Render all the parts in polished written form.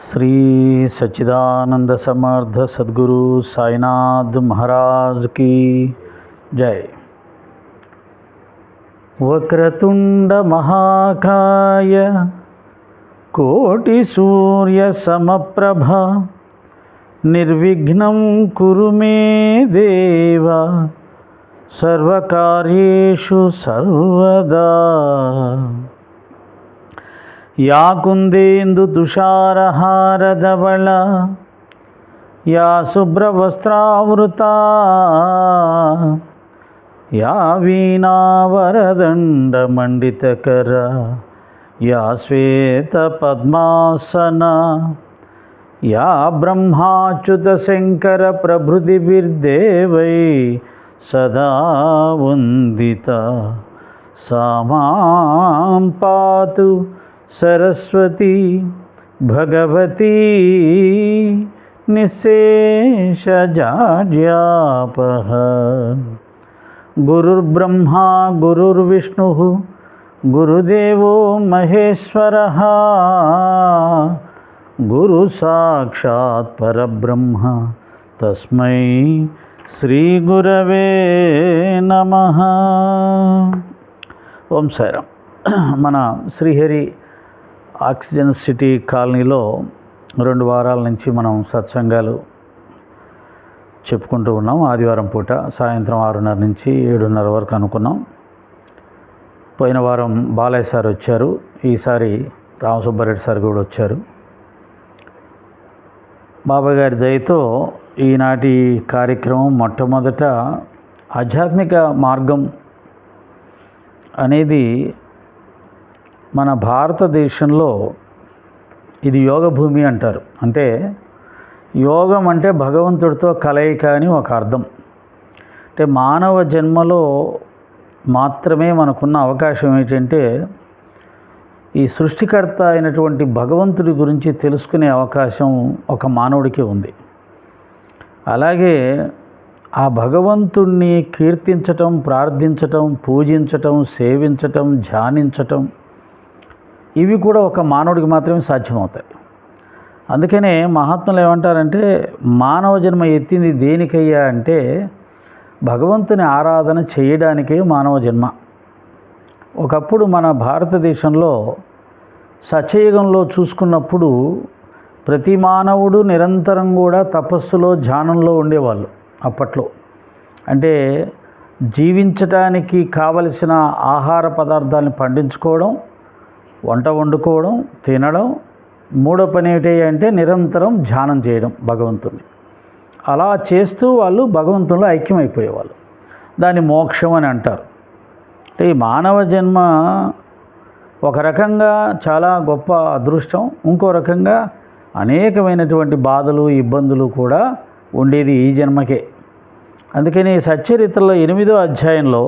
श्री सच्चिदानंद समर्थ सद्गुरु साईनाथ महाराज की जय। वक्रतुंड महाकाय कोटि सूर्य समप्रभा निर्विघ्नं कुरु मे देव सर्वकार्येषु सर्वदा। या कुंदेन्दु तुषारहारधवला या शुभ्रवस्त्रावृता या वीणावरदण्डमण्डितकरा या श्वेतपद्मासना या ब्रह्माच्युतशङ्करप्रभृतिभिर्देवै सदा वन्दिता सा मां पातु सरस्वती भगवती निःशेषजाड्यापः। गुरुर्ब्रह्मा गुरुर्विष्णुः गुरुदेवो महेश्वरः गुरु साक्षात् परब्रह्म तस्मै श्री गुरवे नमः। ओम साईराम। మన శ్రీహరి ఆక్సిజన్ సిటీ కాలనీలో 2 వారాల నుంచి మనం సత్సంగాలు చెప్పుకుంటూ ఉన్నాం. ఆదివారం పూట సాయంత్రం 6:30 నుంచి 7:30 వరకు అనుకున్నాం. పోయిన వారం బాలయ్య సార్ వచ్చారు, ఈసారి రామసుబ్బారెడ్డి సార్ కూడా వచ్చారు. బాబా గారి దయతో ఈనాటి కార్యక్రమం మొట్టమొదట ఆధ్యాత్మిక మార్గం అనేది మన భారతదేశంలో ఇది యోగ భూమి అంటారు. అంటే యోగం అంటే భగవంతుడితో కలయిక అని ఒక అర్థం. అంటే మానవ జన్మలో మాత్రమే మనకున్న అవకాశం ఏంటంటే ఈ సృష్టికర్త అయినటువంటి భగవంతుడి గురించి తెలుసుకునే అవకాశం ఒక మానవుడికి ఉంది. అలాగే ఆ భగవంతుణ్ణి కీర్తించటం, ప్రార్థించటం, పూజించటం, సేవించటం, ధ్యానించటం ఇవి కూడా ఒక మానవుడికి మాత్రమే సాధ్యమవుతాయి. అందుకనే మహాత్ములు ఏమంటారంటే మానవ జన్మ ఎత్తింది దేనికయ్యా అంటే భగవంతుని ఆరాధన చేయడానికే మానవ జన్మ. ఒకప్పుడు మన భారతదేశంలో సత్యయుగంలో చూసుకున్నప్పుడు ప్రతి మానవుడు నిరంతరం కూడా తపస్సులో ధ్యానంలో ఉండేవాళ్ళు. అప్పట్లో అంటే జీవించటానికి కావలసిన ఆహార పదార్థాలను పండించుకోవడం, వంట వండుకోవడం, తినడం, మూడో పని ఏమిటి అంటే నిరంతరం ధ్యానం చేయడం భగవంతుని. అలా చేస్తూ వాళ్ళు భగవంతునిలో ఐక్యమైపోయేవాళ్ళు. దాన్ని మోక్షం అని అంటారు. అంటే ఈ మానవ జన్మ ఒక రకంగా చాలా గొప్ప అదృష్టం, ఇంకో రకంగా అనేకమైనటువంటి బాధలు, ఇబ్బందులు కూడా ఉండేది ఈ జన్మకే. అందుకని సచ్చరిత్రలో 8వ అధ్యాయంలో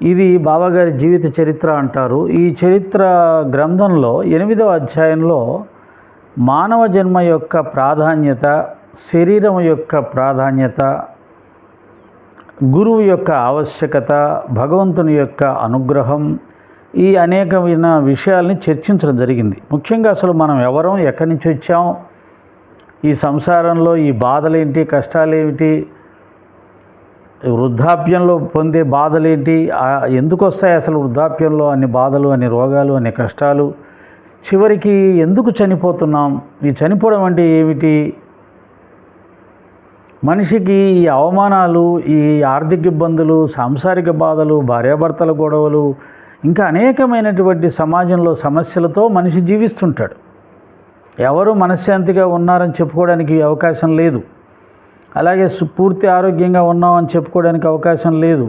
ఇది బాబాగారి జీవిత చరిత్ర అంటారు. ఈ చరిత్ర గ్రంథంలో 8వ అధ్యాయంలో మానవ జన్మ యొక్క ప్రాధాన్యత, శరీరం యొక్క ప్రాధాన్యత, గురువు యొక్క ఆవశ్యకత, భగవంతుని యొక్క అనుగ్రహం, ఈ అనేకమైన విషయాల్ని చర్చించడం జరిగింది. ముఖ్యంగా అసలు మనం ఎవరం, ఎక్కడి నుంచి వచ్చాం, ఈ సంసారంలో ఈ బాధలేంటి, కష్టాలేమిటి, వృద్ధాప్యంలో పొందే బాధలేంటి, ఎందుకు వస్తాయి అసలు వృద్ధాప్యంలో అన్ని బాధలు, అన్ని రోగాలు, అన్ని కష్టాలు, చివరికి ఎందుకు చనిపోతున్నాం, ఈ చనిపోవడం అంటే ఏమిటి, మనిషికి ఈ అవమానాలు, ఈ ఆర్థిక ఇబ్బందులు, సాంసారిక బాధలు, భార్యాభర్తల గొడవలు, ఇంకా అనేకమైనటువంటి సమాజంలో సమస్యలతో మనిషి జీవిస్తుంటాడు. ఎవరు మనశ్శాంతిగా ఉన్నారని చెప్పుకోవడానికి అవకాశం లేదు. అలాగే పూర్తి ఆరోగ్యంగా ఉన్నామని చెప్పుకోవడానికి అవకాశం లేదు.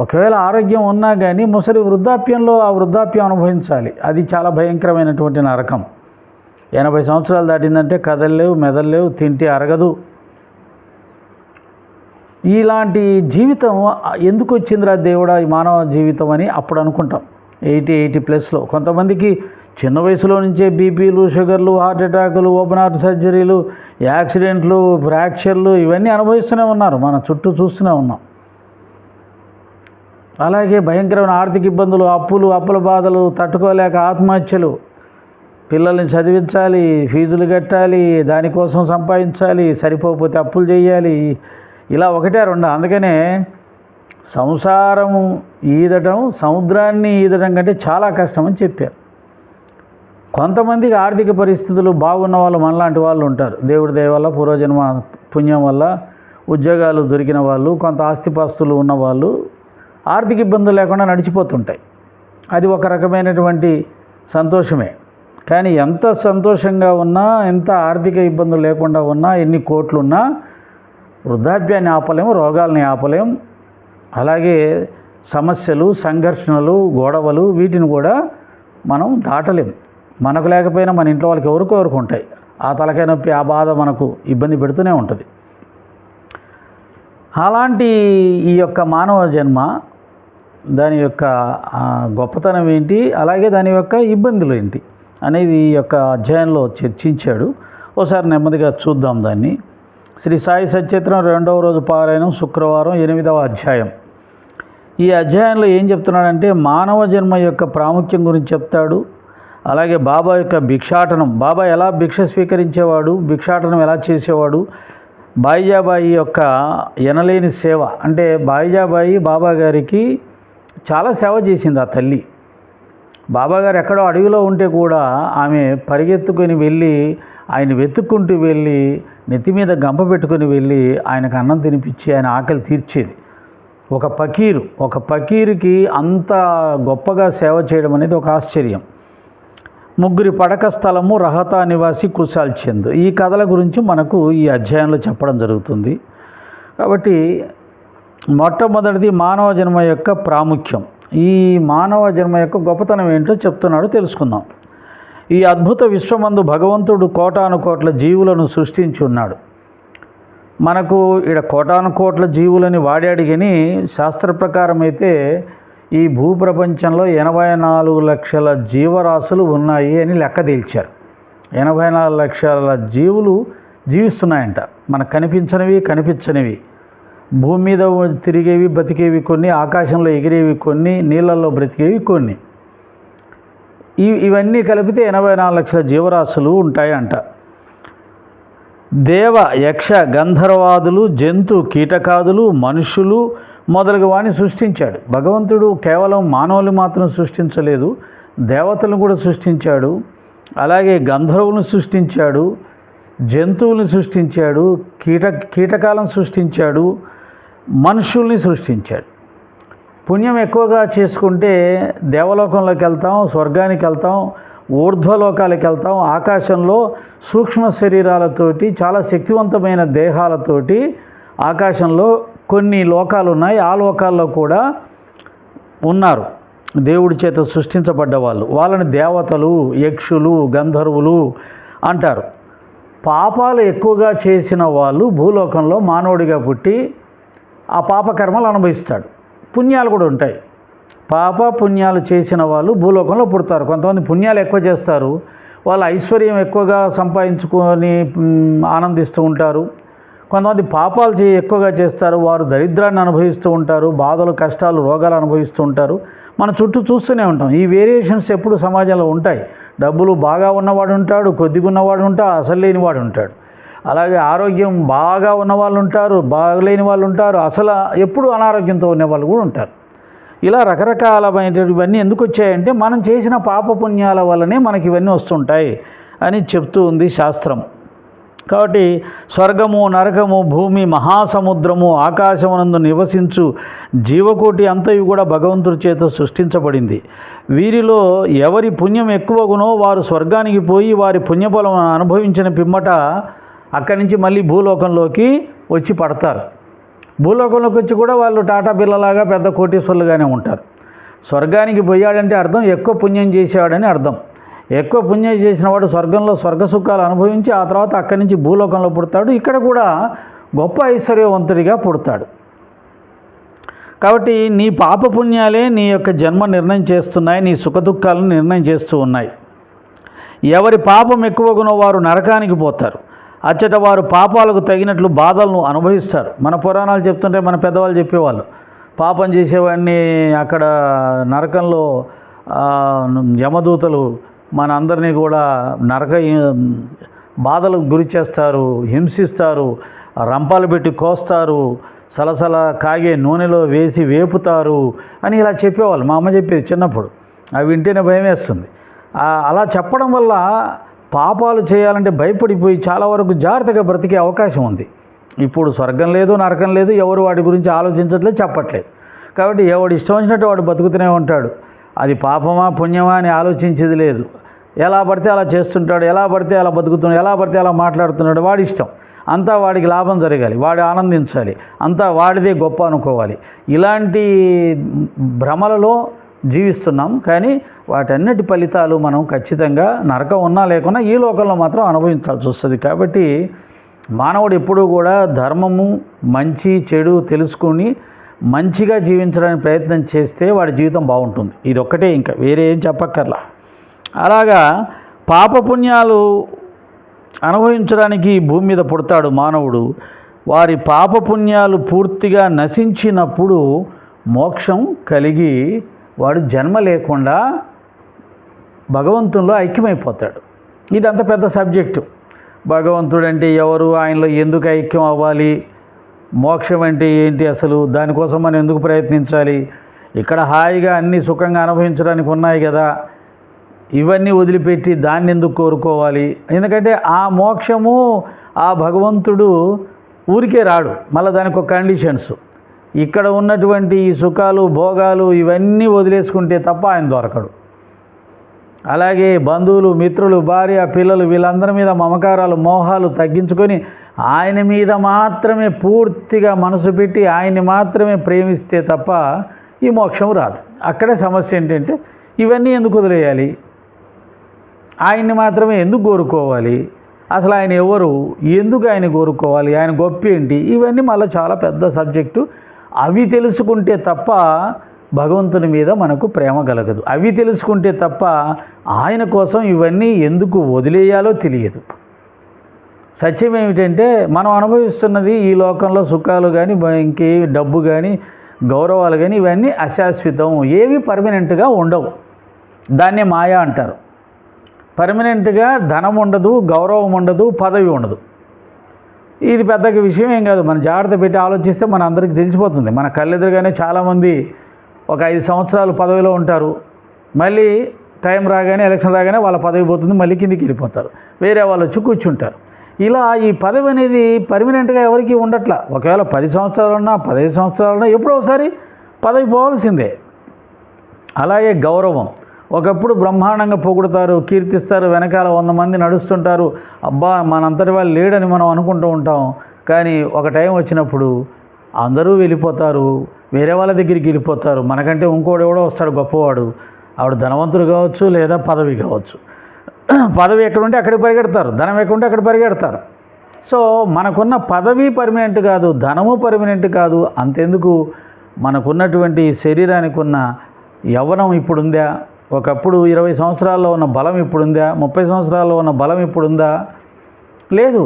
ఒకవేళ ఆరోగ్యం ఉన్నా కానీ ముసలి వృద్ధాప్యంలో ఆ వృద్ధాప్యం అనుభవించాలి. అది చాలా భయంకరమైనటువంటి నరకం. 80 సంవత్సరాలు దాటిందంటే కదలలేవు, మెదలలేవు, తింటే అరగదు. ఇలాంటి జీవితం ఎందుకు వచ్చిందిరా దేవుడా ఈ మానవ జీవితం అని అప్పుడు అనుకుంటాం. 80+ కొంతమందికి చిన్న వయసులో నుంచే బీపీలు, షుగర్లు, హార్ట్ అటాకులు, ఓపెన్ హార్ట్ సర్జరీలు, యాక్సిడెంట్లు, ఫ్రాక్చర్లు ఇవన్నీ అనుభవిస్తూనే ఉన్నారు. మన చుట్టూ చూస్తూనే ఉన్నాం. అలాగే భయంకరమైన ఆర్థిక ఇబ్బందులు, అప్పుల బాధలు తట్టుకోలేక ఆత్మహత్యలు, పిల్లల్ని చదివించాలి, ఫీజులు కట్టాలి, దానికోసం సంపాదించాలి, సరిపోకపోతే అప్పులు చేయాలి. ఇలా ఒకటే రెండు. అందుకనే సంసారము ఈదటం సముద్రాన్ని ఈదటం కంటే చాలా కష్టమని చెప్పారు. కొంతమందికి ఆర్థిక పరిస్థితులు బాగున్న వాళ్ళు మనలాంటి వాళ్ళు ఉంటారు. దేవుడి దయ వల్ల, పూర్వజన్మ పుణ్యం వల్ల ఉద్యోగాలు దొరికిన వాళ్ళు, కొంత ఆస్తిపాస్తులు ఉన్నవాళ్ళు ఆర్థిక ఇబ్బందులు లేకుండా నడిచిపోతుంటాయి. అది ఒక రకమైనటువంటి సంతోషమే. కానీ ఎంత సంతోషంగా ఉన్నా, ఎంత ఆర్థిక ఇబ్బందులు లేకుండా ఉన్నా, ఎన్ని కోట్లున్నా వృద్ధాప్యాన్ని ఆపలేం, రోగాల్ని ఆపలేం. అలాగే సమస్యలు, సంఘర్షణలు, గొడవలు వీటిని కూడా మనం దాటలేం. మనకు లేకపోయినా మన ఇంట్లో వాళ్ళకి ఎవరికొవరికి ఉంటాయి. ఆ తలకాయ నొప్పి, ఆ బాధ మనకు ఇబ్బంది పెడుతూనే ఉంటుంది. అలాంటి ఈ యొక్క మానవ జన్మ, దాని యొక్క గొప్పతనం ఏంటి, అలాగే దాని యొక్క ఇబ్బందులు ఏంటి అనేవి ఈ యొక్క అధ్యాయంలో చర్చించాడు. ఒకసారి నెమ్మదిగా చూద్దాం దాన్ని. శ్రీ సాయి సత్యత్రం 2వ రోజు పారాయణం, శుక్రవారం, 8వ అధ్యాయం. ఈ అధ్యాయంలో ఏం చెప్తున్నాడంటే మానవ జన్మ యొక్క ప్రాముఖ్యం గురించి చెప్తాడు. అలాగే బాబా యొక్క భిక్షాటనం, బాబా ఎలా భిక్ష స్వీకరించేవాడు, భిక్షాటనం ఎలా చేసేవాడు, బాయిజాబాయి యొక్క ఎనలేని సేవ. అంటే బాయిజాబాయి బాబా గారికి చాలా సేవ చేసింది. ఆ తల్లి బాబాగారు ఎక్కడో అడవిలో ఉంటే కూడా ఆమె పరిగెత్తుకొని వెళ్ళి ఆయన వెతుక్కుంటూ వెళ్ళి నెత్తి మీద గంప పెట్టుకొని వెళ్ళి ఆయనకు అన్నం తినిపించి ఆయన ఆకలి తీర్చేది. ఒక పకీరుకి అంత గొప్పగా సేవ చేయడం అనేది ఒక ఆశ్చర్యం. 3 పడక స్థలము, రహతా నివాసి కుశాల్ చంద్. ఈ కథల గురించి మనకు ఈ అధ్యాయంలో చెప్పడం జరుగుతుంది. కాబట్టి మొట్టమొదటిది మానవ జన్మ యొక్క ప్రాముఖ్యం. ఈ మానవ జన్మ యొక్క గొప్పతనం ఏంటో చెప్తున్నాడు, తెలుసుకుందాం. ఈ అద్భుత విశ్వమందు భగవంతుడు కోటాను కోట్ల జీవులను సృష్టించి ఉన్నాడు. మనకు ఇక్కడ కోటాను కోట్ల జీవులని వాడాడు, కానీ శాస్త్ర ప్రకారం అయితే ఈ భూప్రపంచంలో 84 లక్షల జీవరాశులు ఉన్నాయి అని లెక్క తేల్చారు. 84 లక్షల జీవులు జీవిస్తున్నాయంట. మనకు కనిపించనివి, కనిపించనివి, భూమి మీద తిరిగేవి, బతికేవి కొన్ని, ఆకాశంలో ఎగిరేవి కొన్ని, నీళ్ళల్లో బ్రతికేవి కొన్ని. ఇవన్నీ కలిపితే 84 లక్షల జీవరాశులు ఉంటాయంట. దేవ, యక్ష, గంధర్వాదులు, జంతు, కీటకాదులు, మనుషులు మొదలగు వాడిని సృష్టించాడు. భగవంతుడు కేవలం మానవులు మాత్రం సృష్టించలేదు, దేవతలను కూడా సృష్టించాడు. అలాగే గంధర్వులను సృష్టించాడు, జంతువులను సృష్టించాడు, కీటకాలను సృష్టించాడు, మనుషుల్ని సృష్టించాడు. పుణ్యం ఎక్కువగా చేసుకుంటే దేవలోకంలోకి వెళ్తాం, స్వర్గానికి వెళ్తాం, ఊర్ధ్వలోకాలకు వెళ్తాం. ఆకాశంలో సూక్ష్మ శరీరాలతోటి, చాలా శక్తివంతమైన దేహాలతోటి ఆకాశంలో కొన్ని లోకాలు ఉన్నాయి. ఆ లోకాల్లో కూడా ఉన్నారు దేవుడి చేత సృష్టించబడ్డ వాళ్ళు. వాళ్ళని దేవతలు, యక్షులు, గంధర్వులు అంటారు. పాపాలు ఎక్కువగా చేసిన వాళ్ళు భూలోకంలో మానవుడిగా పుట్టి ఆ పాపకర్మలు అనుభవిస్తాడు. పుణ్యాలు కూడా ఉంటాయి. పాప పుణ్యాలు చేసిన వాళ్ళు భూలోకంలో పుడతారు. కొంతమంది పుణ్యాలు ఎక్కువ చేస్తారు, వాళ్ళు ఐశ్వర్యం ఎక్కువగా సంపాదించుకొని ఆనందిస్తూ ఉంటారు. కొంతమంది పాపాలు ఎక్కువగా చేస్తారు, వారు దరిద్రాన్ని అనుభవిస్తూ ఉంటారు, బాధలు, కష్టాలు, రోగాలు అనుభవిస్తూ ఉంటారు. మన చుట్టూ చూస్తూనే ఉంటాం. ఈ వేరియేషన్స్ ఎప్పుడు సమాజంలో ఉంటాయి. డబ్బులు బాగా ఉన్నవాడు ఉంటాడు, కొద్దిగా ఉన్నవాడు ఉంటాడు, అసలు లేనివాడు ఉంటాడు. అలాగే ఆరోగ్యం బాగా ఉన్నవాళ్ళు ఉంటారు, బాగలేని వాళ్ళు ఉంటారు, అసలు ఎప్పుడు అనారోగ్యంతో ఉన్నవాళ్ళు కూడా ఉంటారు. ఇలా రకరకాలమైనవన్నీ ఎందుకు వచ్చాయంటే మనం చేసిన పాపపుణ్యాల వల్లనే మనకి ఇవన్నీ వస్తుంటాయి అని చెప్తూ ఉంది శాస్త్రం. కాబట్టి స్వర్గము, నరకము, భూమి, మహాసముద్రము, ఆకాశమునందు నివసించు జీవకోటి అంతయు కూడా భగవంతుడి చేత సృష్టించబడింది. వీరిలో ఎవరి పుణ్యం ఎక్కువగునో వారు స్వర్గానికి పోయి వారి పుణ్యఫలం అనుభవించిన పిమ్మట అక్కడి నుంచి మళ్ళీ భూలోకంలోకి వచ్చి పడతారు. భూలోకంలోకి వచ్చి కూడా వాళ్ళు టాటా బిర్లాలాగా పెద్ద కోటీశ్వరులుగానే ఉంటారు. స్వర్గానికి పోయాడంటే అర్థం ఎక్కువ పుణ్యం చేసేవాడని అర్థం. ఎక్కువ పుణ్యం చేసిన వాడు స్వర్గంలో స్వర్గ సుఖాలు అనుభవించి ఆ తర్వాత అక్కడి నుంచి భూలోకంలో పుడతాడు. ఇక్కడ కూడా గొప్ప ఐశ్వర్యవంతుడిగా పుడతాడు. కాబట్టి నీ పాపపుణ్యాలే నీ యొక్క జన్మ నిర్ణయం చేస్తున్నాయి, నీ సుఖదుఖాలను నిర్ణయం చేస్తూ ఉన్నాయి. ఎవరి పాపం ఎక్కువగునో వారు నరకానికి పోతారు. అచ్చట వారు పాపాలకు తగినట్లు బాధలను అనుభవిస్తారు. మన పురాణాలు చెప్తుంటే మన పెద్దవాళ్ళు చెప్పేవాళ్ళు, పాపం చేసేవాడిని అక్కడ నరకంలో యమదూతలు మనందరినీ కూడా నరక బాధలకు గురి చేస్తారు, హింసిస్తారు, రంపాలు పెట్టి కోస్తారు, సలసల కాగే నూనెలో వేసి వేపుతారు అని ఇలా చెప్పేవాళ్ళు. మా అమ్మ చెప్పేది చిన్నప్పుడు. అవి వింటేనే భయం వేస్తుంది. అలా చెప్పడం వల్ల పాపాలు చేయాలంటే భయపడిపోయి చాలా వరకు జాగ్రత్తగా బ్రతికే అవకాశం ఉంది. ఇప్పుడు స్వర్గం లేదు, నరకం లేదు, ఎవరు వాటి గురించి ఆలోచించట్లేదు, చెప్పట్లేదు. కాబట్టి ఎవడు ఇష్టం వచ్చినట్టు వాడు బతుకుతూనే ఉంటాడు. అది పాపమా పుణ్యమా అని ఆలోచించేది లేదు. ఎలా పడితే అలా చేస్తుంటాడు, ఎలా పడితే అలా బతుకుతున్నాడు, ఎలా పడితే అలా మాట్లాడుతున్నాడు, వాడి ఇష్టం. అంతా వాడికి లాభం జరగాలి, వాడు ఆనందించాలి, అంతా వాడిదే గొప్ప అనుకోవాలి. ఇలాంటి భ్రమలలో జీవిస్తున్నాం. కానీ వాటన్నిటి ఫలితాలు మనం ఖచ్చితంగా నరకం ఉన్నా లేకున్నా ఈ లోకంలో మాత్రం అనుభవించాల్సి వస్తుంది. కాబట్టి మానవుడు ఎప్పుడూ కూడా ధర్మము, మంచి చెడు తెలుసుకుని మంచిగా జీవించడానికి ప్రయత్నం చేస్తే వాడి జీవితం బాగుంటుంది. ఇది ఒక్కటే, ఇంకా వేరే ఏం చెప్పక్కర్లా. అలాగా పాపపుణ్యాలు అనుభవించడానికి భూమి మీద పుడతాడు మానవుడు. వారి పాపపుణ్యాలు పూర్తిగా నశించినప్పుడు మోక్షం కలిగి వాడు జన్మ లేకుండా భగవంతునిలో ఐక్యమైపోతాడు. ఇదంత పెద్ద సబ్జెక్టు. భగవంతుడు అంటే ఎవరు, ఆయనలో ఎందుకు ఐక్యం అవ్వాలి, మోక్షం అంటే ఏంటి, అసలు దానికోసం మనం ఎందుకు ప్రయత్నించాలి, ఇక్కడ హాయిగా అన్నీ సుఖంగా అనుభవించడానికి ఉన్నాయి కదా, ఇవన్నీ వదిలిపెట్టి దాన్ని ఎందుకు కోరుకోవాలి. ఎందుకంటే ఆ మోక్షము, ఆ భగవంతుడు ఊరికే రాడు, మళ్ళీ దానికి ఒక కండిషన్స్. ఇక్కడ ఉన్నటువంటి ఈ సుఖాలు భోగాలు ఇవన్నీ వదిలేసుకుంటే తప్ప ఆయన దొరకడు. అలాగే బంధువులు, మిత్రులు, భార్య, పిల్లలు వీళ్ళందరి మీద మమకారాలు, మోహాలు తగ్గించుకొని ఆయన మీద మాత్రమే పూర్తిగా మనసు పెట్టి ఆయన్ని మాత్రమే ప్రేమిస్తే తప్ప ఈ మోక్షం రాదు. అక్కడే సమస్య ఏంటంటే ఇవన్నీ ఎందుకు వదిలేయాలి, ఆయన్ని మాత్రమే ఎందుకు కోరుకోవాలి, అసలు ఆయన ఎవరు, ఎందుకు ఆయన కోరుకోవాలి, ఆయన గొప్ప ఏంటి, ఇవన్నీ మళ్ళీ చాలా పెద్ద సబ్జెక్టు. అవి తెలుసుకుంటే తప్ప భగవంతుని మీద మనకు ప్రేమ కలగదు. అవి తెలుసుకుంటే తప్ప ఆయన కోసం ఇవన్నీ ఎందుకు వదిలేయాలో తెలియదు. సత్యం ఏమిటంటే మనం అనుభవిస్తున్నది ఈ లోకంలో సుఖాలు కానీ ఇంకే డబ్బు కానీ గౌరవాలు కానీ ఇవన్నీ అశాశ్వతం, ఏవి పర్మనెంట్గా ఉండవు. దాన్నే మాయా అంటారు. పర్మనెంట్గా ధనం ఉండదు, గౌరవం ఉండదు, పదవి ఉండదు. ఇది పెద్దగా విషయం ఏం కాదు. మన జాగ్రత్త పెట్టి ఆలోచిస్తే మన అందరికీ తెలిసిపోతుంది. మన కళ్ళెదురుగానే చాలామంది ఒక 5 సంవత్సరాలు పదవిలో ఉంటారు, మళ్ళీ టైం రాగానే, ఎలక్షన్ రాగానే వాళ్ళ పదవి పోతుంది, మళ్ళీ కిందికి వెళ్ళిపోతారు, వేరే వాళ్ళు వచ్చి కూర్చుంటారు. ఇలా ఈ పదవి అనేది పర్మనెంట్గా ఎవరికి ఉండట్లా. ఒకవేళ 10 సంవత్సరాలున్నా 15 సంవత్సరాలున్నా ఎప్పుడో ఒకసారి పదవి పోవాల్సిందే. అలాగే గౌరవం, ఒకప్పుడు బ్రహ్మాండంగా పొగుడుతారు, కీర్తిస్తారు, వెనకాల 100 మంది నడుస్తుంటారు, అబ్బా మనంతటి వాళ్ళు లేడని మనం అనుకుంటూ ఉంటాం. కానీ ఒక టైం వచ్చినప్పుడు అందరూ వెళ్ళిపోతారు, వేరే వాళ్ళ దగ్గరికి వెళ్ళిపోతారు. మనకంటే ఇంకోడు ఎవడో వస్తాడు గొప్పవాడు, ఆవిడ ధనవంతుడు కావచ్చు లేదా పదవి కావచ్చు. పదవి ఎక్కడుంటే అక్కడికి పరిగెడతారు, ధనం ఎక్కడుంటే అక్కడ పరిగెడతారు. సో మనకున్న పదవి పర్మనెంట్ కాదు, ధనము పర్మనెంట్ కాదు. అంతెందుకు మనకున్నటువంటి శరీరానికి ఉన్న యవ్వనం ఇప్పుడుందా, ఒకప్పుడు 20 సంవత్సరాల్లో ఉన్న బలం ఇప్పుడుందా, 30 సంవత్సరాల్లో ఉన్న బలం ఇప్పుడుందా, లేదు.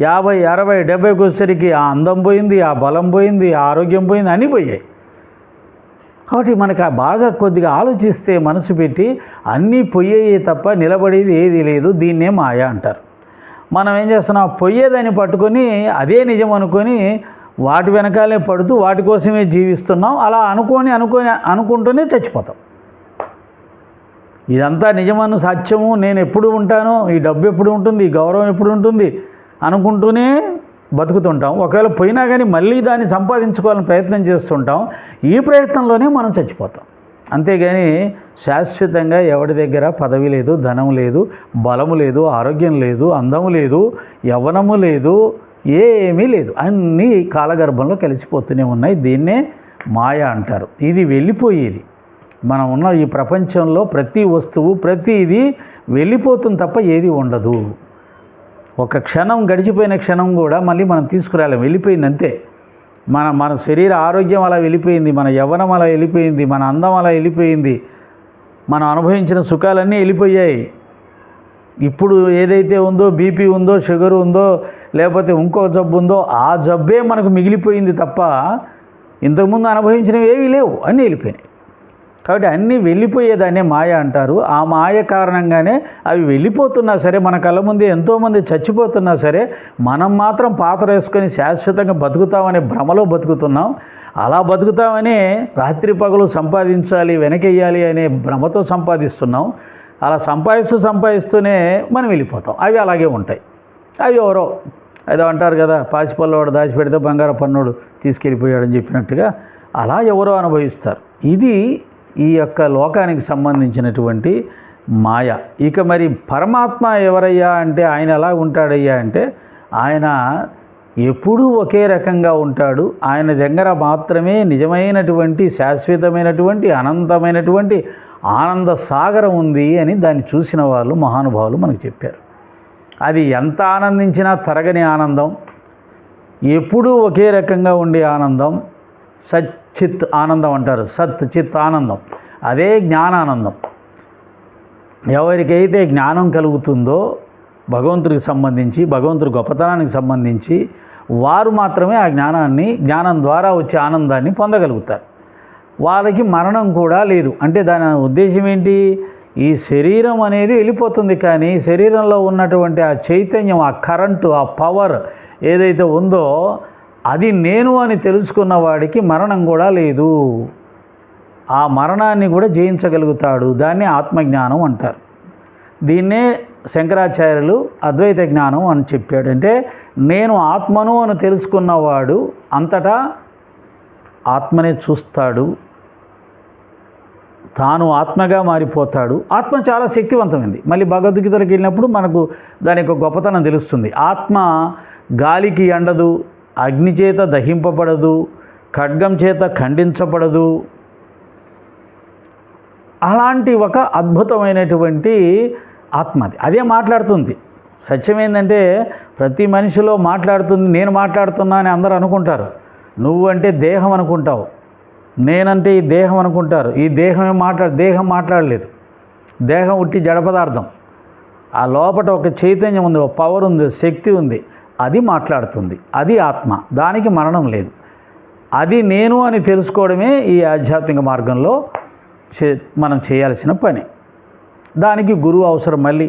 50, 60, 70కి వచ్చేసరికి ఆ అందం పోయింది, ఆ బలం పోయింది, ఆ ఆరోగ్యం పోయింది, అన్నీ పోయాయి. కాబట్టి మనకు బాగా కొద్దిగా ఆలోచిస్తే మనసు పెట్టి అన్నీ పోయేవి తప్ప నిలబడేది ఏది లేదు. దీన్నే మాయ అంటారు. మనం ఏం చేస్తున్నాం, పోయేదాన్ని పట్టుకొని అదే నిజం అనుకొని వాటి వెనకాలే పడుతూ వాటి కోసమే జీవిస్తున్నాం. అలా అనుకుంటూనే చచ్చిపోతాం. ఇదంతా నిజమను సత్యము, నేను ఎప్పుడు ఉంటాను, ఈ డబ్బు ఎప్పుడు ఉంటుంది, ఈ గౌరవం ఎప్పుడు ఉంటుంది అనుకుంటూనే బతుకుతుంటాం. ఒకవేళ పోయినా కానీ మళ్ళీ దాన్ని సంపాదించుకోవాలని ప్రయత్నం చేస్తుంటాం. ఈ ప్రయత్నంలోనే మనం చచ్చిపోతాం. అంతేగాని శాశ్వతంగా ఎవరి దగ్గర పదవి లేదు, ధనం లేదు, బలము లేదు, ఆరోగ్యం లేదు, అందము లేదు, యవ్వనము లేదు, ఏమీ లేదు. అన్నీ కాలగర్భంలో కలిసిపోతూనే ఉన్నాయి. దీన్నే మాయ అంటారు. ఇది వెళ్ళిపోయేది. మనం ఉన్న ఈ ప్రపంచంలో ప్రతి వస్తువు ప్రతిదీ వెళ్ళిపోతుంది తప్ప ఏది ఉండదు. ఒక క్షణం గడిచిపోయిన క్షణం కూడా మళ్ళీ మనం తీసుకురాలేం, వెళ్ళిపోయింది అంతే. మన శరీర ఆరోగ్యం అలా వెళ్ళిపోయింది, మన యవ్వనం అలా వెళ్ళిపోయింది, మన అందం అలా వెళ్ళిపోయింది, మనం అనుభవించిన సుఖాలన్నీ వెళ్ళిపోయాయి. ఇప్పుడు ఏదైతే ఉందో, బీపీ ఉందో, షుగర్ ఉందో, లేకపోతే ఇంకో జబ్బు ఉందో, ఆ జబ్బే మనకు మిగిలిపోయింది తప్ప ఇంతకుముందు అనుభవించినవి ఏవీ లేవు, అన్నీ వెళ్ళిపోయినాయి. కాబట్టి అన్నీ వెళ్ళిపోయేదాన్నే మాయ అంటారు. ఆ మాయ కారణంగానే అవి వెళ్ళిపోతున్నా సరే, మన కళ్ళ ముందే ఎంతోమంది చచ్చిపోతున్నా సరే, మనం మాత్రం పాత్ర వేసుకొని శాశ్వతంగా బతుకుతామనే భ్రమలో బతుకుతున్నాం. అలా బతుకుతామని రాత్రి పగలు సంపాదించాలి, వెనకెయ్యాలి అనే భ్రమతో సంపాదిస్తున్నాం. అలా సంపాదిస్తూనే మనం వెళ్ళిపోతాం. అవి అలాగే ఉంటాయి. అవి ఎవరో ఏదో అంటారు కదా, పాచిపల్లవాడు దాచిపెడితే బంగారు పన్నుడు తీసుకెళ్ళిపోయాడని చెప్పినట్టుగా అలా ఎవరో అనుభవిస్తారు. ఇది ఈ యొక్క లోకానికి సంబంధించినటువంటి మాయ. ఇక మరి పరమాత్మ ఎవరయ్యా అంటే ఆయన ఎలా ఉంటాడయ్యా అంటే ఆయన ఎప్పుడూ ఒకే రకంగా ఉంటాడు. ఆయన దగ్గర మాత్రమే నిజమైనటువంటి శాశ్వతమైనటువంటి అనంతమైనటువంటి ఆనంద సాగరం ఉంది అని దాన్ని చూసిన వాళ్ళు మహానుభావులు మనకు చెప్పారు. అది ఎంత ఆనందించినా తరగని ఆనందం, ఎప్పుడూ ఒకే రకంగా ఉండే ఆనందం సచ్చిత్ ఆనందం అంటారు. సత్ చిత్ ఆనందం, అదే జ్ఞానానందం. ఎవరికైతే జ్ఞానం కలుగుతుందో భగవంతుడికి సంబంధించి, భగవంతుడి గొప్పతనానికి సంబంధించి, వారు మాత్రమే ఆ జ్ఞానం ద్వారా వచ్చే ఆనందాన్ని పొందగలుగుతారు. వాళ్ళకి మరణం కూడా లేదు. అంటే దాని ఉద్దేశం ఏంటి? ఈ శరీరం అనేది వెళ్ళిపోతుంది, కానీ శరీరంలో ఉన్నటువంటి ఆ చైతన్యం, ఆ కరెంటు, ఆ పవర్ ఏదైతే ఉందో అది నేను అని తెలుసుకున్న వాడికి మరణం కూడా లేదు. ఆ మరణాన్ని కూడా జయించగలుగుతాడు. దాన్ని ఆత్మజ్ఞానం అంటారు. దీన్నే శంకరాచార్యులు అద్వైత జ్ఞానం అని చెప్పాడు. అంటే నేను ఆత్మను అని తెలుసుకున్నవాడు అంతటా ఆత్మనే చూస్తాడు, తాను ఆత్మగా మారిపోతాడు. ఆత్మ చాలా శక్తివంతమైంది. మళ్ళీ భగవద్గీతలోకి వెళ్ళినప్పుడు మనకు దాని యొక్క గొప్పతనం తెలుస్తుంది. ఆత్మ గాలికి ఎండదు, అగ్ని చేత దహింపబడదు, ఖడ్గం చేత ఖండించబడదు. అలాంటి ఒక అద్భుతమైనటువంటి ఆత్మది. అదే మాట్లాడుతుంది. సత్యం ఏంటంటే ప్రతి మనిషిలో మాట్లాడుతుంది. నేను మాట్లాడుతున్నా అని అందరూ అనుకుంటారు. నువ్వు అంటే దేహం అనుకుంటావు, నేనంటే ఈ దేహం అనుకుంటారు. ఈ దేహం మాట్లాడలేదు. దేహం ఉట్టి జడ పదార్థం. ఆ లోపల ఒక చైతన్యం ఉంది, ఒక పవర్ ఉంది, శక్తి ఉంది. అది మాట్లాడుతుంది. అది ఆత్మ. దానికి మరణం లేదు. అది నేను అని తెలుసుకోవడమే ఈ ఆధ్యాత్మిక మార్గంలో మనం చేయాల్సిన పని. దానికి గురువు అవసరం. మళ్ళీ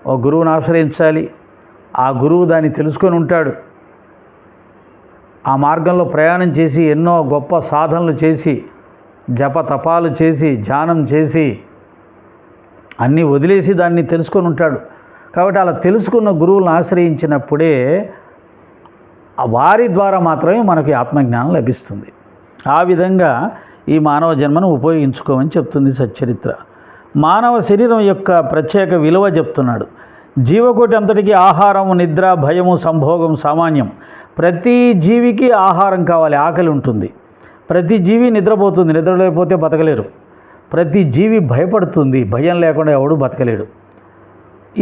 ఓ గురువుని ఆశ్రయించాలి. ఆ గురువు దాన్ని తెలుసుకొని ఉంటాడు. ఆ మార్గంలో ప్రయాణం చేసి ఎన్నో గొప్ప సాధనలు చేసి, జప తపాలు చేసి, ధ్యానం చేసి అన్నీ వదిలేసి దాన్ని తెలుసుకొని ఉంటాడు. కాబట్టి అలా తెలుసుకున్న గురువులను ఆశ్రయించినప్పుడే వారి ద్వారా మాత్రమే మనకి ఆత్మజ్ఞానం లభిస్తుంది. ఆ విధంగా ఈ మానవ జన్మను ఉపయోగించుకోమని చెప్తుంది సచ్చరిత్ర. మానవ శరీరం యొక్క ప్రత్యేక విలువ చెప్తున్నాడు. జీవకోటి అంతటికీ ఆహారము, నిద్ర, భయము, సంభోగం సామాన్యం. ప్రతి జీవికి ఆహారం కావాలి, ఆకలి ఉంటుంది. ప్రతి జీవి నిద్రపోతుంది, నిద్ర లేకపోతే బతకలేరు. ప్రతి జీవి భయపడుతుంది, భయం లేకుండా ఎవడు బతకలేడు.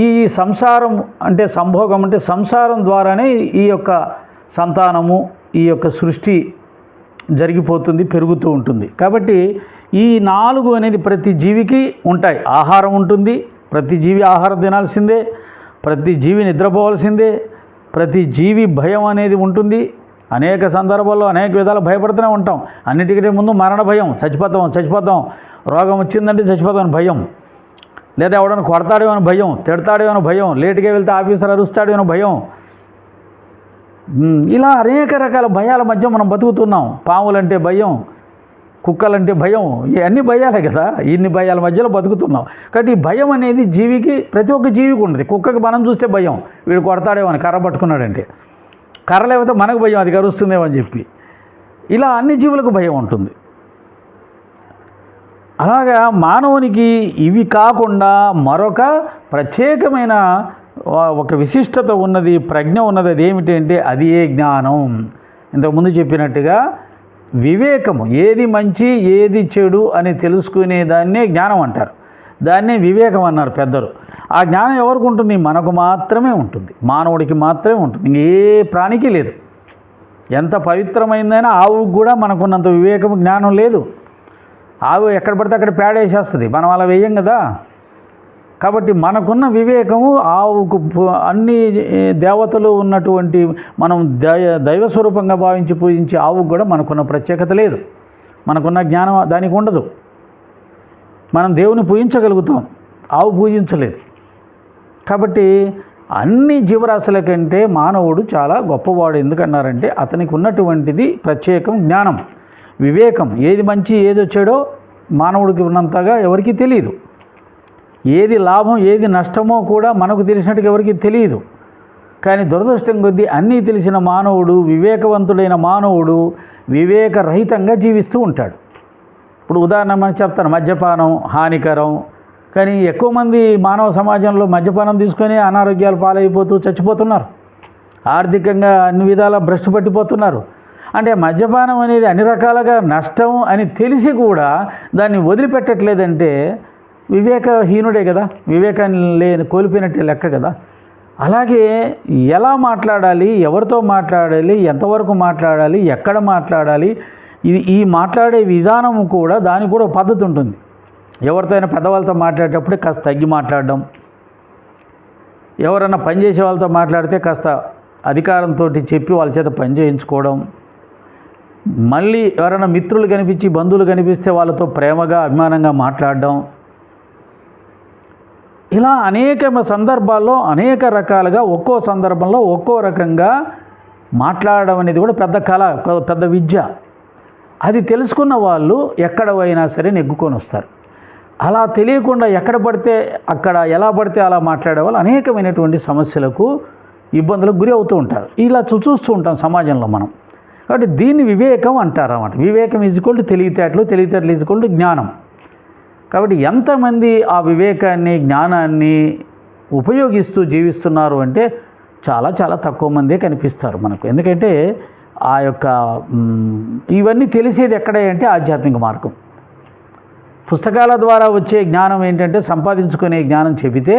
ఈ సంసారం అంటే సంభోగం అంటే సంసారం ద్వారానే ఈ యొక్క సంతానము, ఈ యొక్క సృష్టి జరిగిపోతుంది, పెరుగుతూ ఉంటుంది. కాబట్టి ఈ 4 అనేది ప్రతి జీవికి ఉంటాయి. ఆహారం ఉంటుంది, ప్రతి జీవి ఆహారం తినాల్సిందే, ప్రతి జీవి నిద్రపోవాల్సిందే, ప్రతి జీవి భయం అనేది ఉంటుంది. అనేక సందర్భాల్లో అనేక విధాలు భయపడుతూనే ఉంటాం. అన్నిటికంటే ముందు మరణ భయం, చచ్చిపోతాం, రోగం వచ్చిందంటే చచ్చిపోతామని భయం, లేదా ఎవడన్నా కొడతాడేమో అని భయం, తిడతాడేమో అని భయం, లేటుగా వెళ్తే ఆఫీసర్ అరుస్తాడేమో భయం. ఇలా అనేక రకాల భయాల మధ్య మనం బతుకుతున్నాం. పాములంటే భయం, కుక్కలంటే భయం, ఇవన్నీ భయాలే కదా. ఇన్ని భయాల మధ్యలో బతుకుతున్నాం. కాబట్టి ఈ భయం అనేది జీవికి, ప్రతి ఒక్క జీవికి ఉంటుంది. కుక్కకి మనం చూస్తే భయం, వీడు కొడతాడేమో అని, కర్ర పట్టుకున్నాడంటే. కర్ర లేకపోతే మనకు భయం, అది కరుస్తుందేమో అని చెప్పి. ఇలా అన్ని జీవులకు భయం ఉంటుంది. అలాగా మానవునికి ఇవి కాకుండా మరొక ప్రత్యేకమైన ఒక విశిష్టత ఉన్నది, ప్రజ్ఞ ఉన్నది. అది ఏమిటి అంటే అది ఏ జ్ఞానం. ఇంతకుముందు చెప్పినట్టుగా వివేకము, ఏది మంచి ఏది చెడు అని తెలుసుకునే దాన్నే జ్ఞానం అంటారు. దాన్నే వివేకం అన్నారు పెద్దలు. ఆ జ్ఞానం ఎవరికి ఉంటుంది? మనకు మాత్రమే ఉంటుంది, మానవుడికి మాత్రమే ఉంటుంది, ఏ ప్రాణికి లేదు. ఎంత పవిత్రమైందైనా ఆవుకు కూడా మనకున్నంత వివేకం, జ్ఞానం లేదు. ఆవు ఎక్కడ పడితే అక్కడ పేడేసేస్తుంది, మనం అలా వేయం కదా. కాబట్టి మనకున్న వివేకము ఆవుకు, అన్ని దేవతలు ఉన్నటువంటి మనం దైవస్వరూపంగా భావించి పూజించే ఆవుకు కూడా మనకున్న ప్రత్యేకత లేదు, మనకున్న జ్ఞానం దానికి ఉండదు. మనం దేవుని పూజించగలుగుతాం, ఆవు పూజించలేదు. కాబట్టి అన్ని జీవరాశుల కంటే మానవుడు చాలా గొప్పవాడు. ఎందుకన్నారంటే అతనికి ఉన్నటువంటిది ప్రత్యేకం జ్ఞానం, వివేకం. ఏది మంచి ఏది వచ్చాడో మానవుడికి ఉన్నంతగా ఎవరికీ తెలియదు. ఏది లాభం ఏది నష్టమో కూడా మనకు తెలిసినట్టుగా ఎవరికీ తెలియదు. కానీ దురదృష్టం కొద్దీ అన్నీ తెలిసిన మానవుడు, వివేకవంతుడైన మానవుడు వివేకరహితంగా జీవిస్తూ ఉంటాడు. ఇప్పుడు ఉదాహరణ మనం చెప్తాను, మద్యపానం హానికరం. కానీ ఎక్కువ మంది మానవ సమాజంలో మద్యపానం తీసుకొని అనారోగ్యాలు పాలైపోతూ చచ్చిపోతున్నారు, ఆర్థికంగా అన్ని విధాలా భ్రష్టు పట్టిపోతున్నారు. అంటే మద్యపానం అనేది అన్ని రకాలుగా నష్టం అని తెలిసి కూడా దాన్ని వదిలిపెట్టట్లేదంటే వివేకహీనుడే కదా, వివేకాన్ని కోల్పోయినట్టే లెక్క కదా. అలాగే ఎలా మాట్లాడాలి, ఎవరితో మాట్లాడాలి, ఎంతవరకు మాట్లాడాలి, ఎక్కడ మాట్లాడాలి, ఈ మాట్లాడే విధానం కూడా దానికి కూడా పద్ధతి ఉంటుంది. ఎవరితో అయినా పెద్దవాళ్ళతో మాట్లాడేటప్పుడే కాస్త తగ్గి మాట్లాడడం, ఎవరైనా పనిచేసే వాళ్ళతో మాట్లాడితే కాస్త అధికారంతో చెప్పి వాళ్ళ చేత పని చేయించుకోవడం, మళ్ళీ ఎవరైనా మిత్రులు కనిపించి బంధువులు కనిపిస్తే వాళ్ళతో ప్రేమగా అభిమానంగా మాట్లాడడం, ఇలా అనేక సందర్భాల్లో అనేక రకాలుగా ఒక్కో సందర్భంలో ఒక్కో రకంగా మాట్లాడడం అనేది కూడా పెద్ద కళ, పెద్ద విద్య. అది తెలుసుకున్న వాళ్ళు ఎక్కడ పోయినా సరే నెగ్గుకొని వస్తారు. అలా తెలియకుండా ఎక్కడ పడితే అక్కడ ఎలా పడితే అలా మాట్లాడే వాళ్ళు అనేకమైనటువంటి సమస్యలకు ఇబ్బందులకు గురి అవుతూ ఉంటారు. ఇలా చూస్తూ ఉంటాం సమాజంలో మనం. కాబట్టి దీన్ని వివేకం అంటారు అన్నమాట. వివేకం ఈజ్వల్ టు తెలివితేటలు, తెలివితేటలు ఈజ్వల్ టు జ్ఞానం. కాబట్టి ఎంతమంది ఆ వివేకాన్ని జ్ఞానాన్ని ఉపయోగిస్తూ జీవిస్తున్నారు అంటే చాలా చాలా తక్కువ మందే కనిపిస్తారు మనకు. ఎందుకంటే ఆ యొక్క ఇవన్నీ తెలిసేది ఎక్కడ అంటే ఆధ్యాత్మిక మార్గం. పుస్తకాల ద్వారా వచ్చే జ్ఞానం ఏంటంటే సంపాదించుకునే జ్ఞానం చెబితే,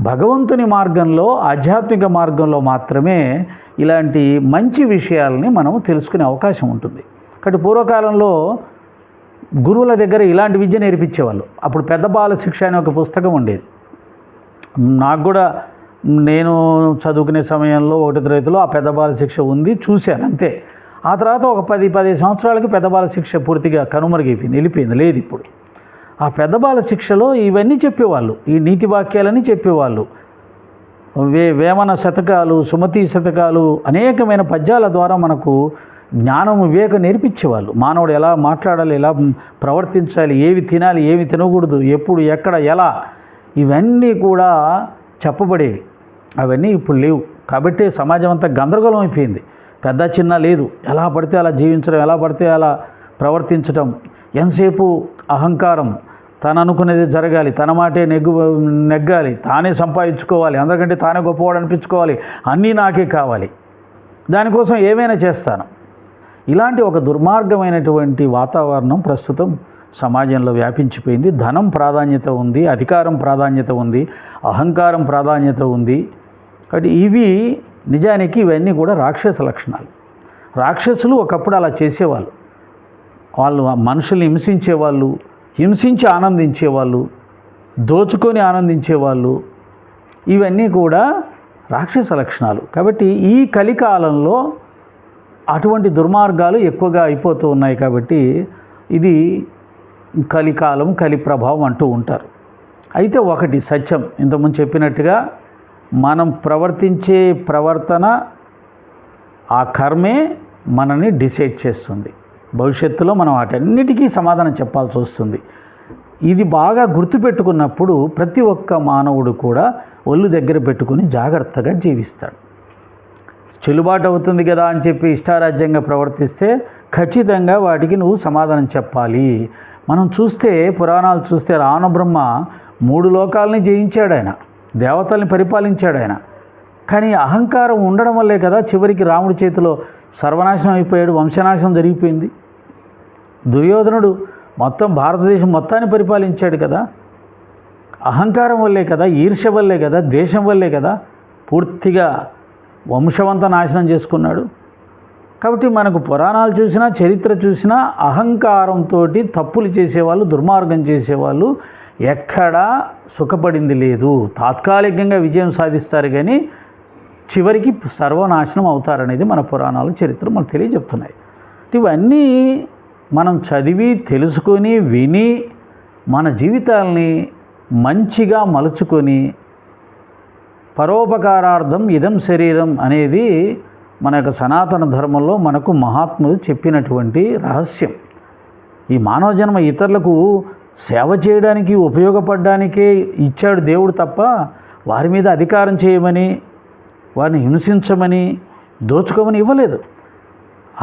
భగవంతుని మార్గంలో ఆధ్యాత్మిక మార్గంలో మాత్రమే ఇలాంటి మంచి విషయాలని మనం తెలుసుకునే అవకాశం ఉంటుంది. కాబట్టి పూర్వకాలంలో గురువుల దగ్గర ఇలాంటి విద్య నేర్పించేవాళ్ళు. అప్పుడు పెద్ద బాల శిక్ష అనే ఒక పుస్తకం ఉండేది. నాకు కూడా నేను చదువుకునే సమయంలో 1వ తరగతిలో ఆ పెద్ద బాల శిక్ష ఉంది, చూశాను అంతే. ఆ తర్వాత ఒక 10-15 సంవత్సరాలకి పెద్ద బాల శిక్ష పూర్తిగా కనుమరుగైపోయింది, వెళ్ళిపోయింది, లేదు ఇప్పుడు. ఆ పెద్ద బాల శిక్షలో ఇవన్నీ చెప్పేవాళ్ళు, ఈ నీతి వాక్యాలని చెప్పేవాళ్ళు. వేమన శతకాలు, సుమతి శతకాలు, అనేకమైన పద్యాల ద్వారా మనకు జ్ఞానం వివేకం నేర్పించేవాళ్ళు. మానవుడు ఎలా మాట్లాడాలి, ఎలా ప్రవర్తించాలి, ఏవి తినాలి, ఏవి తినకూడదు, ఎప్పుడు ఎక్కడ ఎలా, ఇవన్నీ కూడా చెప్పబడేవి. అవన్నీ ఇప్పుడు లేవు. కాబట్టి సమాజం అంతా గందరగోళం అయిపోయింది. పెద్ద చిన్న లేదు, ఎలా పడితే అలా జీవించడం, ఎలా పడితే అలా ప్రవర్తించడం, ఎంతసేపు అహంకారం, తను అనుకునేది జరగాలి, తన మాటే నెగ్గాలి, తానే సంపాదించుకోవాలి, అందరికంటే తానే గొప్పవాడు అనిపించుకోవాలి, అన్నీ నాకే కావాలి, దానికోసం ఏమైనా చేస్తాను. ఇలాంటి ఒక దుర్మార్గమైనటువంటి వాతావరణం ప్రస్తుతం సమాజంలో వ్యాపించిపోయింది. ధనం ప్రాధాన్యత ఉంది, అధికారం ప్రాధాన్యత ఉంది, అహంకారం ప్రాధాన్యత ఉంది. కాబట్టి నిజానికి ఇవన్నీ కూడా రాక్షస లక్షణాలు. రాక్షసులు ఒకప్పుడు అలా చేసేవాళ్ళు. వాళ్ళు మనుషుల్ని హింసించేవాళ్ళు, హింసించి ఆనందించేవాళ్ళు, దోచుకొని ఆనందించేవాళ్ళు. ఇవన్నీ కూడా రాక్షస లక్షణాలు. కాబట్టి ఈ కలికాలంలో అటువంటి దుర్మార్గాలు ఎక్కువగా అయిపోతూ ఉన్నాయి. కాబట్టి ఇది కలికాలం, కలి ప్రభావం అంటూ ఉంటారు. అయితే ఒకటి సత్యం, ఇంతకుముందు చెప్పినట్టుగా మనం ప్రవర్తించే ప్రవర్తన, ఆ కర్మే మనని డిసైడ్ చేస్తుంది. భవిష్యత్తులో మనం వాటన్నిటికీ సమాధానం చెప్పాల్సి వస్తుంది. ఇది బాగా గుర్తుపెట్టుకున్నప్పుడు ప్రతి ఒక్క మానవుడు కూడా ఒళ్ళు దగ్గర పెట్టుకుని జాగ్రత్తగా జీవిస్తాడు. చెల్లుబాటు అవుతుంది కదా అని చెప్పి ఇష్టారాజ్యంగా ప్రవర్తిస్తే ఖచ్చితంగా వాటికి నువ్వు సమాధానం చెప్పాలి. మనం చూస్తే పురాణాలు చూస్తే రావణ బ్రహ్మ 3 లోకాలని జయించాడు, ఆయన దేవతల్ని పరిపాలించాడు ఆయన. కానీ అహంకారం ఉండడం వల్లే కదా చివరికి రాముడి చేతిలో సర్వనాశనం అయిపోయాడు, వంశనాశనం జరిగిపోయింది. దుర్యోధనుడు మొత్తం భారతదేశం మొత్తాన్ని పరిపాలించాడు కదా, అహంకారం వల్లే కదా, ఈర్ష్య వల్లే కదా, ద్వేషం వల్లే కదా పూర్తిగా వంశమంతా నాశనం చేసుకున్నాడు. కాబట్టి మనకు పురాణాలు చూసినా చరిత్ర చూసినా అహంకారంతో తప్పులు చేసేవాళ్ళు, దుర్మార్గం చేసేవాళ్ళు ఎక్కడా సుఖపడింది లేదు. తాత్కాలికంగా విజయం సాధిస్తారు కానీ చివరికి సర్వనాశనం అవుతారనేది మన పురాణాలు చరిత్ర మనకు తెలియజెప్తున్నాయి. ఇవన్నీ మనం చదివి తెలుసుకొని విని మన జీవితాల్ని మంచిగా మలుచుకొని పరోపకారార్థం ఇదం శరీరం అనేది మన యొక్క సనాతన ధర్మంలో మనకు మహాత్ములు చెప్పినటువంటి రహస్యం. ఈ మానవ జన్మ ఇతరులకు సేవ చేయడానికి ఉపయోగపడడానికే ఇచ్చాడు దేవుడు తప్ప వారి మీద అధికారం చేయమని, వారిని హింసించమని, దోచుకోమని ఇవ్వలేదు.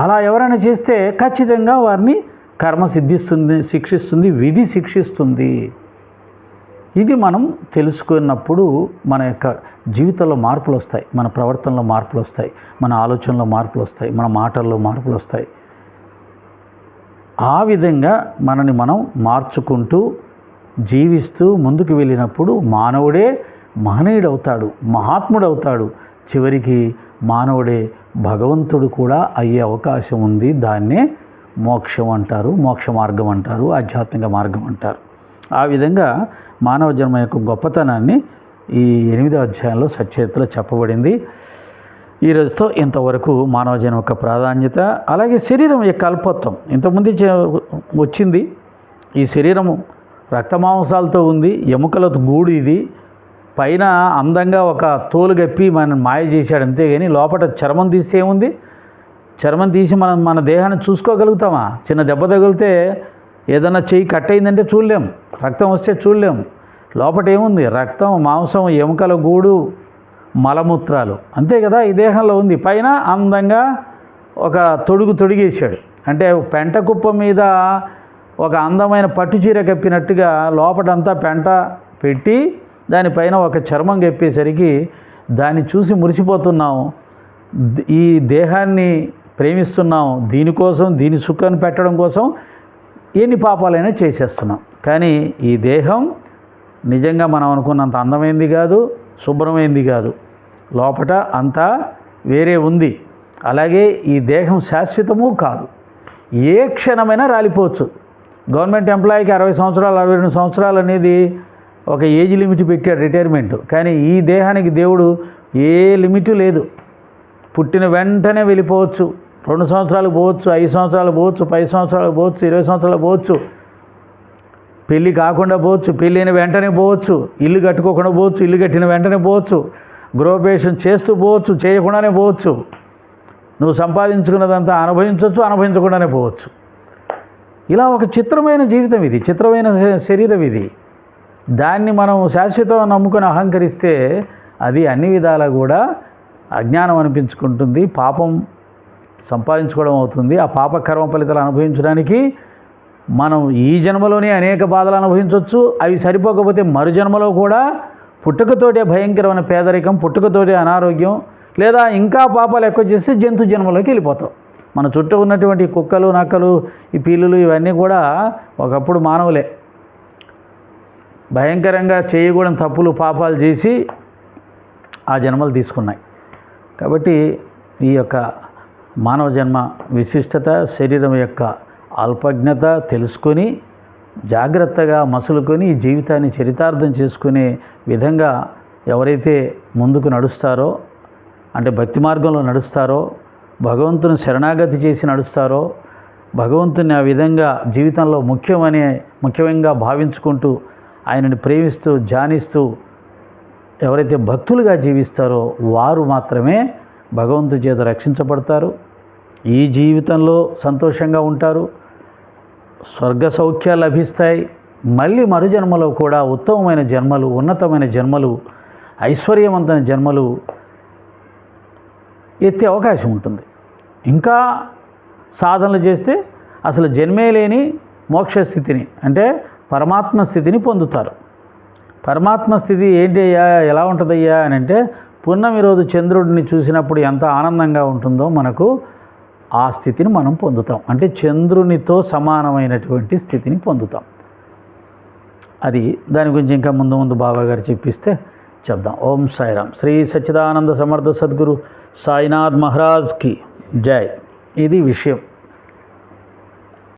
అలా ఎవరైనా చేస్తే ఖచ్చితంగా వారిని కర్మ సిద్ధిస్తుంది, శిక్షిస్తుంది, విధి శిక్షిస్తుంది. ఇది మనం తెలుసుకున్నప్పుడు మన యొక్క జీవితంలో మార్పులు వస్తాయి, మన ప్రవర్తనలో మార్పులు వస్తాయి, మన ఆలోచనలో మార్పులు వస్తాయి, మన మాటల్లో మార్పులు వస్తాయి. ఆ విధంగా మనని మనం మార్చుకుంటూ జీవిస్తూ ముందుకు వెళ్ళినప్పుడు మానవుడే మహనీయుడవుతాడు, మహాత్ముడవుతాడు. చివరికి మానవుడే భగవంతుడు కూడా అయ్యే అవకాశం ఉంది. దాన్నే మోక్షం అంటారు, మోక్ష మార్గం అంటారు, ఆధ్యాత్మిక మార్గం అంటారు. ఆ విధంగా మానవ జన్మ యొక్క గొప్పతనాన్ని ఈ 8వ అధ్యాయంలో సచ్చేతలో చెప్పబడింది. ఈ రోజుతో ఇంతవరకు మానవ జన్మ యొక్క ప్రాధాన్యత, అలాగే శరీరం యొక్క అల్పత్వం ఇంతకుముందు వచ్చింది. ఈ శరీరము రక్తమాంసాలతో ఉంది, ఎముకలతో గూడు. ఇది పైన అందంగా ఒక తోలు గప్పి మనం మాయ చేశాడు అంతేగాని లోపల చర్మం తీస్తే ఏముంది? చర్మం తీసి మన దేహాన్ని చూసుకోగలుగుతామా? చిన్న దెబ్బ తగిలితే ఏదన్నా చెయ్యి కట్ అయిందంటే చూడలేం, రక్తం వస్తే చూడలేం. లోపల ఏముంది? రక్తం, మాంసం, ఎముకల గూడు, మలమూత్రాలు, అంతే కదా ఈ దేహంలో ఉంది. పైన అందంగా ఒక తొడిగేశాడు. అంటే పెంట కుప్ప మీద ఒక అందమైన పట్టుచీర కప్పినట్టుగా లోపటంతా పెంట పెట్టి దానిపైన ఒక చర్మం కప్పేసరికి దాన్ని చూసి మురిసిపోతున్నాం. ఈ దేహాన్ని ప్రేమిస్తున్నాం, దీనికోసం, దీని సుఖాన్ని పెట్టడం కోసం ఎన్ని పాపాలైనా చేసేస్తున్నాం. కానీ ఈ దేహం నిజంగా మనం అనుకున్నంత అందమైంది కాదు, శుభ్రమైంది కాదు. లోపట అంతా వేరే ఉంది. అలాగే ఈ దేహం శాశ్వతము కాదు, ఏ క్షణమైనా రాలిపోవచ్చు. గవర్నమెంట్ ఎంప్లాయీకి 60 సంవత్సరాలు 62 సంవత్సరాలు అనేది ఒక ఏజ్ లిమిట్ పెట్టాడు రిటైర్మెంట్. కానీ ఈ దేహానికి దేవుడు ఏ లిమిటు లేదు. పుట్టిన వెంటనే వెళ్ళిపోవచ్చు, 2 సంవత్సరాలు పోవచ్చు, 5 సంవత్సరాలు పోవచ్చు, 10 సంవత్సరాలు పోవచ్చు, 20 సంవత్సరాలు పోవచ్చు, పెళ్ళి కాకుండా పోవచ్చు, పెళ్ళైన వెంటనే పోవచ్చు, ఇల్లు కట్టుకోకుండా పోవచ్చు, ఇల్లు కట్టిన వెంటనే పోవచ్చు, గృహప్రవేశం చేస్తూ పోవచ్చు, చేయకుండానే పోవచ్చు. నువ్వు సంపాదించుకున్నదంతా అనుభవించవచ్చు, అనుభవించకుండానే పోవచ్చు. ఇలా ఒక చిత్రమైన జీవితం ఇది, చిత్రమైన శరీరం ఇది. దాన్ని మనం శాశ్వతం నమ్ముకొని అహంకరిస్తే అది అన్ని విధాలా కూడా అజ్ఞానం అనిపించుకుంటుంది, పాపం సంపాదించుకోవడం అవుతుంది. ఆ పాప కర్మ ఫలితాలు అనుభవించడానికి మనం ఈ జన్మలోనే అనేక బాధలు అనుభవించవచ్చు. అవి సరిపోకపోతే మరు జన్మలో కూడా పుట్టుకతోటే భయంకరమైన పేదరికం, పుట్టుకతోటే అనారోగ్యం, లేదా ఇంకా పాపాలు ఎక్కువ చేస్తే జంతు జన్మలోకి వెళ్ళిపోతాం. మన చుట్టూ ఉన్నటువంటి కుక్కలు, నక్కలు, ఈ పిల్లులు ఇవన్నీ కూడా ఒకప్పుడు మానవులే. భయంకరంగా చేయకూడని తప్పులు, పాపాలు చేసి ఆ జన్మలు తీసుకున్నాయి. కాబట్టి ఈ యొక్క మానవ జన్మ విశిష్టత, శరీరం యొక్క అల్పజ్ఞత తెలుసుకొని జాగ్రత్తగా మసులుకొని ఈ జీవితాన్ని చరితార్థం చేసుకునే విధంగా ఎవరైతే ముందుకు నడుస్తారో, అంటే భక్తి మార్గంలో నడుస్తారో, భగవంతుని శరణాగతి చేసి నడుస్తారో, భగవంతుని ఆ విధంగా జీవితంలో ముఖ్యంగా భావించుకుంటూ ఆయనని ప్రేమిస్తూ ధ్యానిస్తూ ఎవరైతే భక్తులుగా జీవిస్తారో వారు మాత్రమే భగవంతుడి చేత రక్షించబడతారు. ఈ జీవితంలో సంతోషంగా ఉంటారు, స్వర్గ సౌఖ్యాలు లభిస్తాయి. మళ్ళీ మరు జన్మలో కూడా ఉత్తమమైన జన్మలు, ఉన్నతమైన జన్మలు, ఐశ్వర్యవంతమైన జన్మలు ఎత్తే అవకాశం ఉంటుంది. ఇంకా సాధనలు చేస్తే అసలు జన్మే లేని మోక్ష స్థితిని, అంటే పరమాత్మ స్థితిని పొందుతారు. పరమాత్మ స్థితి ఏంటి అయ్యా, ఎలా ఉంటుందయ్యా అని అంటే, పున్నమి రోజు చంద్రుడిని చూసినప్పుడు ఎంత ఆనందంగా ఉంటుందో మనకు ఆ స్థితిని మనం పొందుతాం. అంటే చంద్రునితో సమానమైనటువంటి స్థితిని పొందుతాం. అది దాని గురించి ఇంకా ముందు బాబా గారు చెప్పిస్తే చెప్దాం. ఓం సాయిరామ్. శ్రీ సచ్చిదానంద సమర్థ సద్గురు సాయినాథ్ మహారాజ్కి జై. ఇది విషయం.